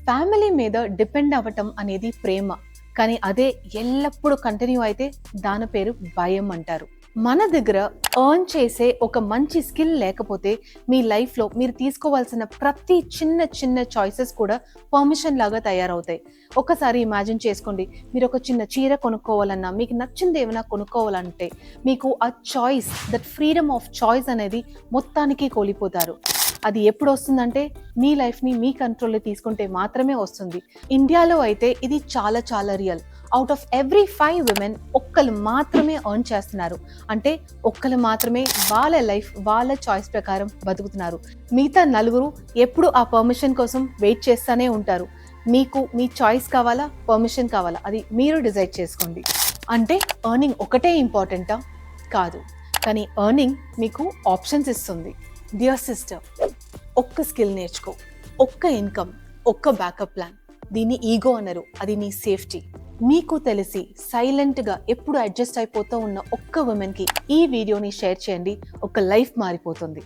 Family మీద depend అవ్వటం అనేది ప్రేమ, కానీ అదే ఎల్లప్పుడూ కంటిన్యూ అయితే దాని పేరు భయం అంటారు. మన దగ్గర ఎర్న్ చేసే ఒక మంచి స్కిల్ లేకపోతే మీ లైఫ్లో మీరు తీసుకోవాల్సిన ప్రతి చిన్న చిన్న చాయిసెస్ కూడా పర్మిషన్ లాగా తయారవుతాయి. ఒకసారి ఇమాజిన్ చేసుకోండి, మీరు ఒక చిన్న చీర కొనుక్కోవాలన్నా, మీకు నచ్చింది ఏమైనా కొనుక్కోవాలంటే మీకు ఆ choice, that freedom of choice అనేది మొత్తానికి కోల్పోతారు. అది ఎప్పుడు వస్తుందంటే మీ లైఫ్ని మీ కంట్రోల్లో తీసుకుంటే మాత్రమే వస్తుంది. ఇండియాలో అయితే ఇది చాలా చాలా real. Out of every 5 women ఒక్కరు మాత్రమే ఎర్న్ చేస్తున్నారు. అంటే ఒక్కరు మాత్రమే వాళ్ళ లైఫ్ వాళ్ళ చాయిస్ ప్రకారం బతుకుతున్నారు. మిగతా 4 ఎప్పుడు ఆ పర్మిషన్ కోసం వెయిట్ చేస్తూనే ఉంటారు. మీకు మీ చాయిస్ కావాలా, పర్మిషన్ కావాలా, అది మీరు డిసైడ్ చేసుకోండి. అంటే ఎర్నింగ్ ఒకటే ఇంపార్టెంటా? కాదు, కానీ ఎర్నింగ్ మీకు ఆప్షన్స్ ఇస్తుంది. డియర్ సిస్టర్, ఒక్క స్కిల్ నేర్చుకో, ఒక్క ఇన్కమ్, ఒక్క బ్యాకప్ ప్లాన్. దీన్ని ఈగో అనరు, అది నీ సేఫ్టీ. మీకు తెలిసి సైలెంట్గా ఎప్పుడు అడ్జస్ట్ అయిపోతూ ఉన్న ఒక్క ఉమెన్కి ఈ వీడియోని షేర్ చేయండి, ఒక లైఫ్ మారిపోతుంది.